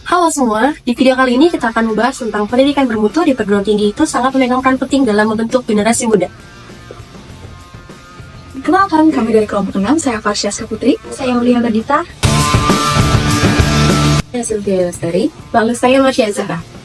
Halo semua, di video kali ini kita akan membahas tentang pendidikan bermutu di perguruan tinggi itu sangat memegang peran penting dalam membentuk generasi muda. Kenalkan, kami dari kelompok 6, saya Farsya Putri, saya Mulia Berdita, Saya Sylvia Lestari, lalu saya Masya Zahra.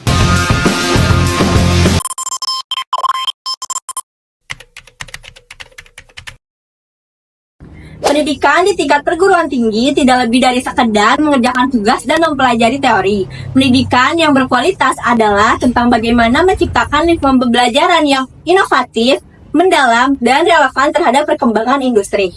Pendidikan di tingkat perguruan tinggi tidak lebih dari sekedar mengerjakan tugas dan mempelajari teori. Pendidikan yang berkualitas adalah tentang bagaimana menciptakan lingkungan pembelajaran yang inovatif, mendalam, dan relevan terhadap perkembangan industri.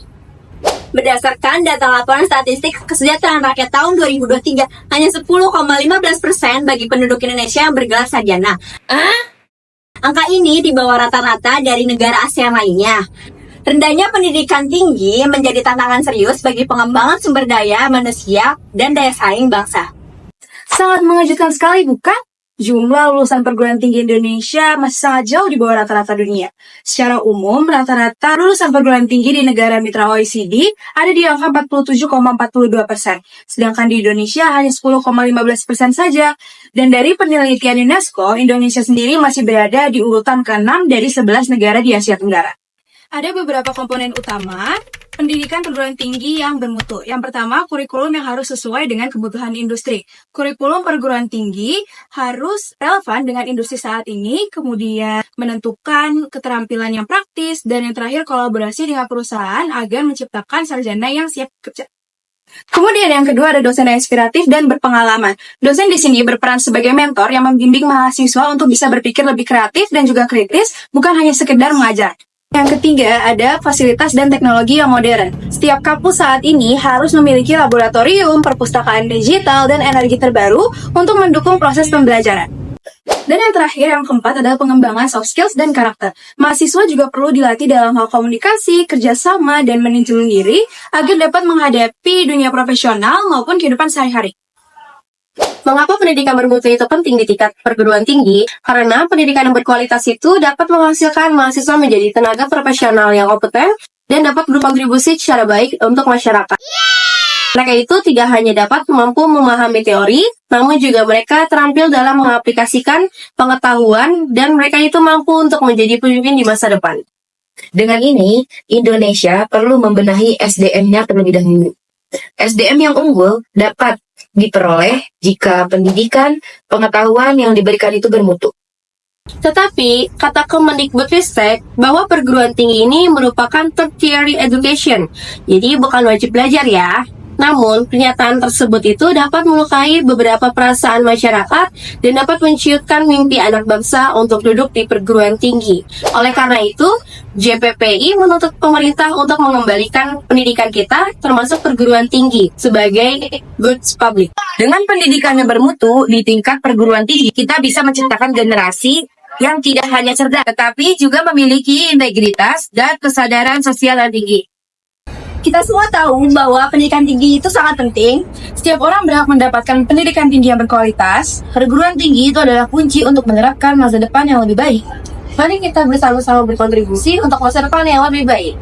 Berdasarkan data laporan statistik kesejahteraan rakyat tahun 2023, hanya 10,15% bagi penduduk Indonesia yang bergelar sarjana. Angka ini di bawah rata-rata dari negara ASEAN lainnya. Rendahnya pendidikan tinggi menjadi tantangan serius bagi pengembangan sumber daya manusia dan daya saing bangsa. Sangat mengejutkan sekali, bukan? Jumlah lulusan perguruan tinggi Indonesia masih sangat jauh di bawah rata-rata dunia. Secara umum, rata-rata lulusan perguruan tinggi di negara mitra OECD ada di angka 47,42%, sedangkan di Indonesia hanya 10,15% saja. Dan dari penelitian UNESCO, Indonesia sendiri masih berada di urutan ke-6 dari 11 negara di Asia Tenggara. Ada beberapa komponen utama pendidikan perguruan tinggi yang bermutu. Yang pertama, kurikulum yang harus sesuai dengan kebutuhan industri. Kurikulum perguruan tinggi harus relevan dengan industri saat ini, kemudian menentukan keterampilan yang praktis, dan yang terakhir kolaborasi dengan perusahaan agar menciptakan sarjana yang siap kerja. Kemudian yang kedua ada dosen yang inspiratif dan berpengalaman. Dosen di sini berperan sebagai mentor yang membimbing mahasiswa untuk bisa berpikir lebih kreatif dan juga kritis, bukan hanya sekedar mengajar. Yang ketiga, ada fasilitas dan teknologi yang modern. Setiap kampus saat ini harus memiliki laboratorium, perpustakaan digital, dan energi terbaru untuk mendukung proses pembelajaran. Dan yang terakhir, yang keempat adalah pengembangan soft skills dan karakter. Mahasiswa juga perlu dilatih dalam hal komunikasi, kerjasama, dan manajemen diri agar dapat menghadapi dunia profesional maupun kehidupan sehari-hari. Mengapa pendidikan bermutu itu penting di tingkat perguruan tinggi? Karena pendidikan yang berkualitas itu dapat menghasilkan mahasiswa menjadi tenaga profesional yang kompeten dan dapat berkontribusi secara baik untuk masyarakat. Mereka itu tidak hanya dapat mampu memahami teori, namun juga mereka terampil dalam mengaplikasikan pengetahuan dan mereka itu mampu untuk menjadi pemimpin di masa depan. Dengan ini, Indonesia perlu membenahi SDM-nya terlebih dahulu. SDM yang unggul dapat diperoleh jika pendidikan, pengetahuan yang diberikan itu bermutu. Tetapi, kata Kemendikbudristek bahwa perguruan tinggi ini merupakan tertiary education, jadi bukan wajib belajar ya. Namun, pernyataan tersebut itu dapat melukai beberapa perasaan masyarakat dan dapat menciutkan mimpi anak bangsa untuk duduk di perguruan tinggi. Oleh karena itu, JPPI menuntut pemerintah untuk mengembalikan pendidikan kita, termasuk perguruan tinggi, sebagai goods public. Dengan pendidikan yang bermutu di tingkat perguruan tinggi, kita bisa menciptakan generasi yang tidak hanya cerdas, tetapi juga memiliki integritas dan kesadaran sosial yang tinggi. Kita semua tahu bahwa pendidikan tinggi itu sangat penting. Setiap orang berhak mendapatkan pendidikan tinggi yang berkualitas. Perguruan tinggi itu adalah kunci untuk menerapkan masa depan yang lebih baik. Mari kita bersama-sama berkontribusi untuk masa depan yang lebih baik.